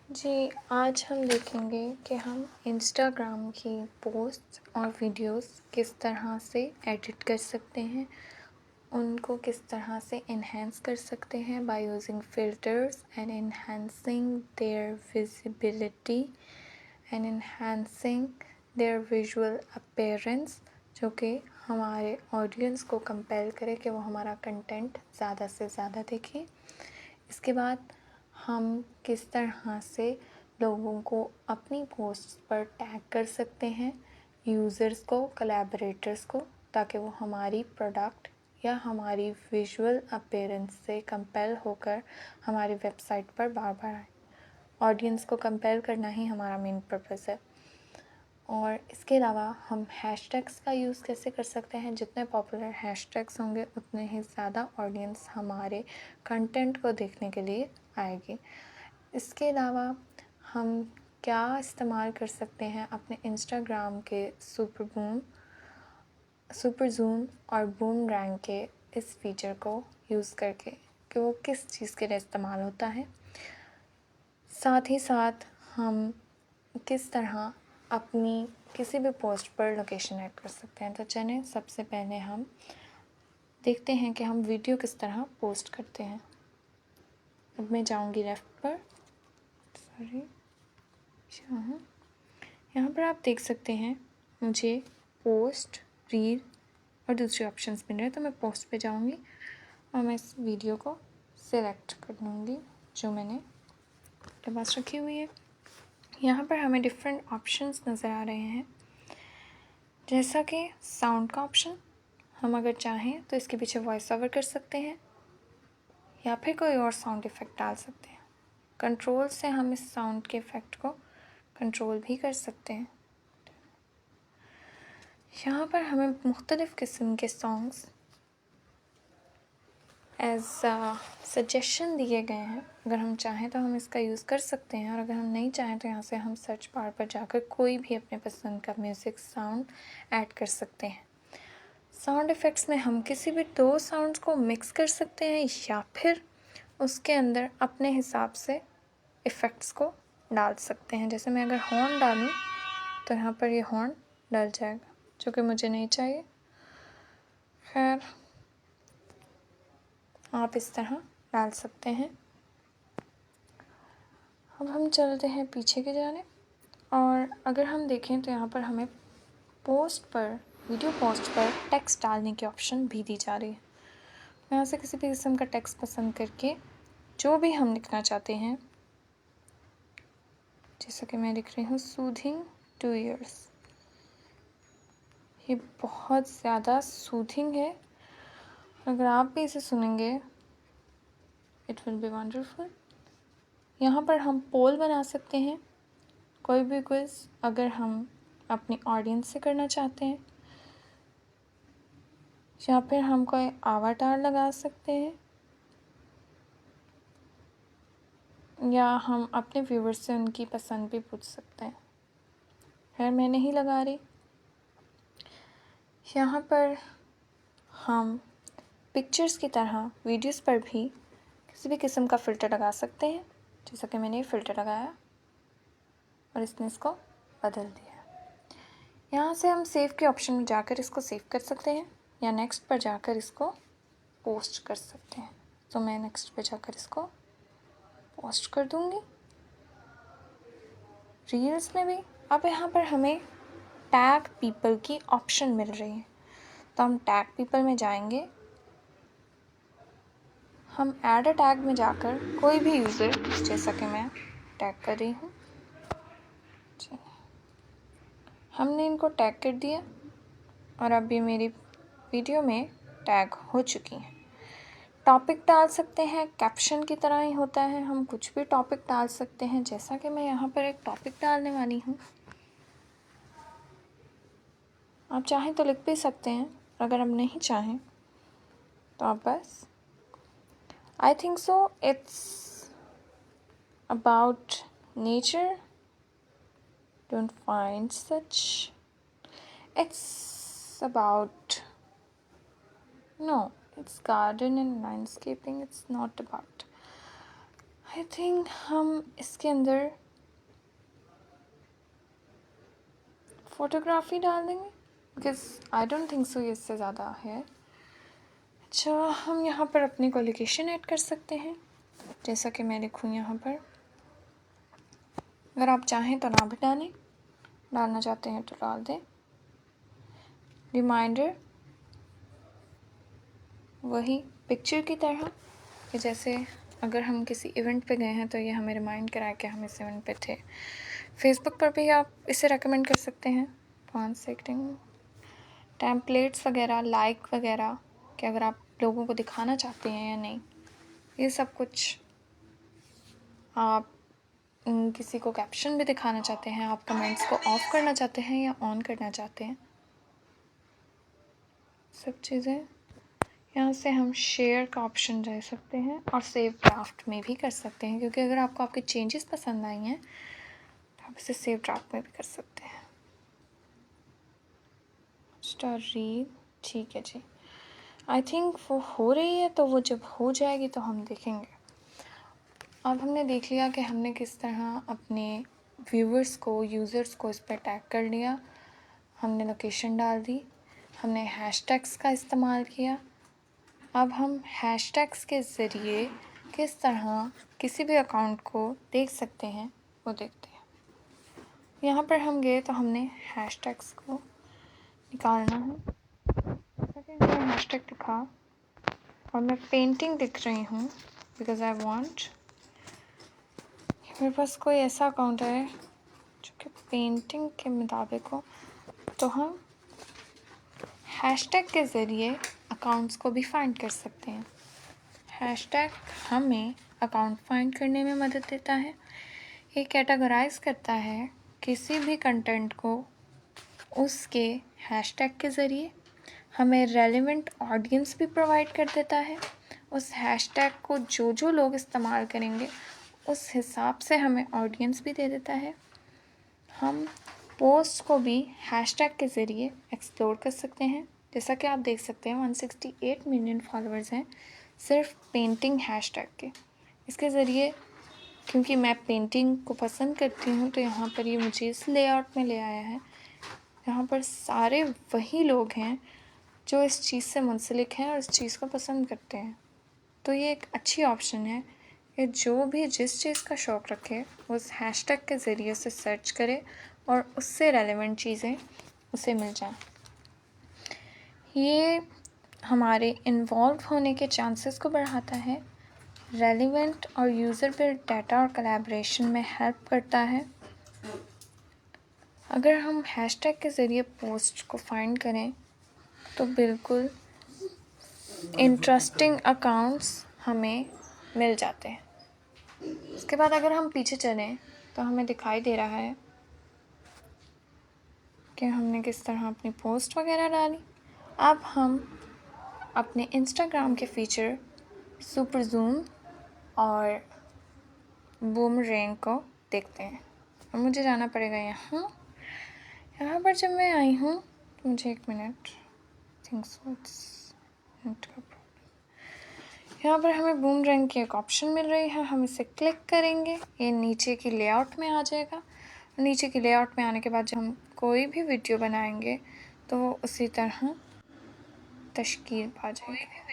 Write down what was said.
जी, आज हम देखेंगे कि हम इंस्टाग्राम की पोस्ट और वीडियोस किस तरह से एडिट कर सकते हैं, उनको किस तरह से एनहांस कर सकते हैं by using filters and enhancing their visibility and enhancing their visual appearance, जो कि हमारे ऑडियंस को कंपेल करे कि वो हमारा कंटेंट ज़्यादा से ज़्यादा देखें। इसके बाद हम किस तरह से लोगों को अपनी पोस्ट पर टैग कर सकते हैं, यूज़र्स को, कोलैबोरेटर्स को, ताकि वो हमारी प्रोडक्ट या हमारी विजुअल अपीयरेंस से कंपेल होकर हमारी वेबसाइट पर बार बार आए। ऑडियंस को कंपेल करना ही हमारा मेन पर्पस है। और इसके अलावा हम हैशटैग्स का यूज़ कैसे कर सकते हैं। जितने पॉपुलर हैशटैग्स होंगे उतने ही ज़्यादा ऑडियंस हमारे कंटेंट को देखने के लिए आएगी। इसके अलावा हम क्या इस्तेमाल कर सकते हैं अपने इंस्टाग्राम के सुपर ज़ूम और बूम रैंक के इस फीचर को यूज़ करके, कि वो किस चीज़ के लिए इस्तेमाल होता है। साथ ही साथ हम किस तरह अपनी किसी भी पोस्ट पर लोकेशन ऐड कर सकते हैं। तो चलें, सबसे पहले हम देखते हैं कि हम वीडियो किस तरह पोस्ट करते हैं। अब मैं जाऊंगी लेफ़्ट पर, यहाँ पर आप देख सकते हैं मुझे पोस्ट, रील और दूसरे ऑप्शंस मिल रहे हैं। तो मैं पोस्ट पे जाऊंगी और मैं इस वीडियो को सिलेक्ट कर लूँगी जो मैंने अपने पास रखी हुई है। यहाँ पर हमें डिफरेंट ऑप्शंस नज़र आ रहे हैं, जैसा कि साउंड का ऑप्शन। हम अगर चाहें तो इसके पीछे वॉइस ओवर कर सकते हैं या फिर कोई और साउंड इफ़ेक्ट डाल सकते हैं। कंट्रोल से हम इस साउंड के इफ़ेक्ट को कंट्रोल भी कर सकते हैं। यहाँ पर हमें मुख्तलिफ़ किस्म के सॉन्ग्स एज सजेशन दिए गए हैं। अगर हम चाहें तो हम इसका यूज़ कर सकते हैं, और अगर हम नहीं चाहें तो यहाँ से हम सर्च बार पर जाकर कोई भी अपने पसंद का म्यूज़िक साउंड ऐड कर सकते हैं। साउंड इफ़ेक्ट्स में हम किसी भी दो साउंड्स को मिक्स कर सकते हैं या फिर उसके अंदर अपने हिसाब से इफ़ेक्ट्स को डाल सकते हैं। जैसे मैं अगर हॉर्न डालूँ तो यहाँ पर ये हॉर्न डल जाएगा, जो कि मुझे नहीं चाहिए। खैर, आप इस तरह डाल सकते हैं। अब हम चलते हैं पीछे के जाने, और अगर हम देखें तो यहाँ पर हमें पोस्ट पर, वीडियो पोस्ट पर टेक्स्ट डालने की ऑप्शन भी दी जा रही है। यहाँ से किसी भी किस्म का टेक्स्ट पसंद करके जो भी हम लिखना चाहते हैं, जैसा कि मैं लिख रही हूँ सूथिंग टू ईयर्स, ये बहुत ज़्यादा सूथिंग है। अगर आप भी इसे सुनेंगे इट विल बी वंडरफुल। यहाँ पर हम पोल बना सकते हैं, कोई भी क्विज़ अगर हम अपनी ऑडियंस से करना चाहते हैं, या फिर हम कोई आवाटार लगा सकते हैं, या हम अपने व्यूवर्स से उनकी पसंद भी पूछ सकते हैं। खैर, मैं नहीं लगा रही। यहाँ पर हम पिक्चर्स की तरह वीडियोस पर भी किसी भी किस्म का फ़िल्टर लगा सकते हैं, जैसा कि मैंने ये फ़िल्टर लगाया और इसने इसको बदल दिया। यहाँ से हम सेव के ऑप्शन में जाकर इसको सेव कर सकते हैं, या नेक्स्ट पर जाकर इसको पोस्ट कर सकते हैं। तो मैं नेक्स्ट पर जाकर इसको पोस्ट कर दूँगी। रील्स में भी अब यहाँ पर हमें टैग पीपल की ऑप्शन मिल रही है। तो हम टैग पीपल में जाएंगे, हम ऐड अ टैग में जाकर कोई भी यूज़र, जैसा कि मैं टैग कर रही हूँ, हमने इनको टैग कर दिया और अब ये मेरी वीडियो में टैग हो चुकी हैं। टॉपिक डाल सकते हैं, कैप्शन की तरह ही होता है, हम कुछ भी टॉपिक डाल सकते हैं। जैसा कि मैं यहाँ पर एक टॉपिक डालने वाली हूँ, आप चाहें तो लिख भी सकते हैं, अगर हम नहीं चाहें तो आप बस I think so it's about nature, don't find such, it's about, no, it's garden and landscaping, it's not about, I think हम इसके अंदर फ़ोटोग्राफ़ी डाल देंगे, because I don't think so ये इससे ज़्यादा है। अच्छा, हम यहाँ पर अपनी कोलोकेशन ऐड कर सकते हैं, जैसा कि मैं लिखूँ यहाँ पर। अगर आप चाहें तो ना भी डालें, डालना चाहते हैं तो डाल दें। रिमाइंडर वही पिक्चर की तरह कि जैसे अगर हम किसी इवेंट पे गए हैं तो ये हमें रिमाइंड कराए कि हम इस इवेंट पे थे। फेसबुक पर भी आप इसे रेकमेंड कर सकते हैं। 5 सेकंड टेम्पलेट्स वगैरह, लाइक वगैरह, कि अगर आप लोगों को दिखाना चाहते हैं या नहीं, ये सब कुछ। आप किसी को कैप्शन भी दिखाना चाहते हैं, आप कमेंट्स को ऑफ करना चाहते हैं या ऑन करना चाहते हैं, सब चीज़ें। यहाँ से हम शेयर का ऑप्शन जा सकते हैं और सेव ड्राफ्ट में भी कर सकते हैं, क्योंकि अगर आपको आपके चेंजेस पसंद आई हैं तो आप इसे सेव ड्राफ्ट में भी कर सकते हैं। स्टार रीड, ठीक है जी। आई थिंक वो हो रही है, तो वो जब हो जाएगी तो हम देखेंगे। अब हमने देख लिया कि हमने किस तरह अपने व्यूवर्स को, यूज़र्स को इस पर टैग कर लिया। हमने लोकेशन डाल दी, हमने हैशटैग्स का इस्तेमाल किया। अब हम हैशटैग्स के ज़रिए किस तरह किसी भी अकाउंट को देख सकते हैं वो देखते हैं। यहाँ पर हम गए तो हमने हैशटैग्स को निकालना है। जैसा कि हमने हैशटैग लिखा और मैं पेंटिंग लिख रही हूँ बिकॉज़ आई वांट, मेरे पास कोई ऐसा अकाउंट है जो कि पेंटिंग के मुताबिक हो, तो हम हैशटैग के ज़रिए अकाउंट्स को भी फाइंड कर सकते हैं। हैशटैग हमें अकाउंट फाइंड करने में मदद देता है। ये कैटेगराइज करता है किसी भी कंटेंट को उसके हैशटैग के ज़रिए, हमें रेलेवेंट ऑडियंस भी प्रोवाइड कर देता है। उस हैशटैग को जो लोग इस्तेमाल करेंगे उस हिसाब से हमें ऑडियंस भी दे देता है। हम पोस्ट को भी हैशटैग के ज़रिए एक्सप्लोर कर सकते हैं। जैसा कि आप देख सकते हैं 168 मिलियन फॉलोअर्स हैं सिर्फ पेंटिंग हैशटैग के। इसके ज़रिए, क्योंकि मैं पेंटिंग को पसंद करती हूँ, तो यहाँ पर ये मुझे इस लेआउट में ले आया है। यहाँ पर सारे वही लोग हैं जो इस चीज़ से मुंसलिक हैं और इस चीज़ को पसंद करते हैं। तो ये एक अच्छी ऑप्शन है कि जो भी जिस चीज़ का शौक़ रखे उस हैशटैग के ज़रिए से सर्च करे और उससे रेलेवेंट चीज़ें उसे मिल जाएं। ये हमारे इन्वॉल्व होने के चांसेस को बढ़ाता है, रेलेवेंट और यूज़र बिल्ड डाटा और कोलैबोरेशन में हेल्प करता है। अगर हम हैशटैग के ज़रिए पोस्ट को फाइंड करें तो बिल्कुल इंटरेस्टिंग अकाउंट्स हमें मिल जाते हैं। उसके बाद अगर हम पीछे चलें तो हमें दिखाई दे रहा है कि हमने किस तरह अपनी पोस्ट वगैरह डाली। अब हम अपने इंस्टाग्राम के फीचर सुपर जूम और बूमरैंग को देखते हैं। और मुझे जाना पड़ेगा यहाँ पर जब मैं आई हूँ तो मुझे 1 मिनट थिंक्स नेट का प्रॉब्लम। यहाँ पर हमें बूमरैंग की एक ऑप्शन मिल रही है, हम इसे क्लिक करेंगे, ये नीचे की लेआउट में आ जाएगा। नीचे की लेआउट में आने के बाद जब हम कोई भी वीडियो बनाएंगे तो वो उसी तरह तश्कील पा जाएगी।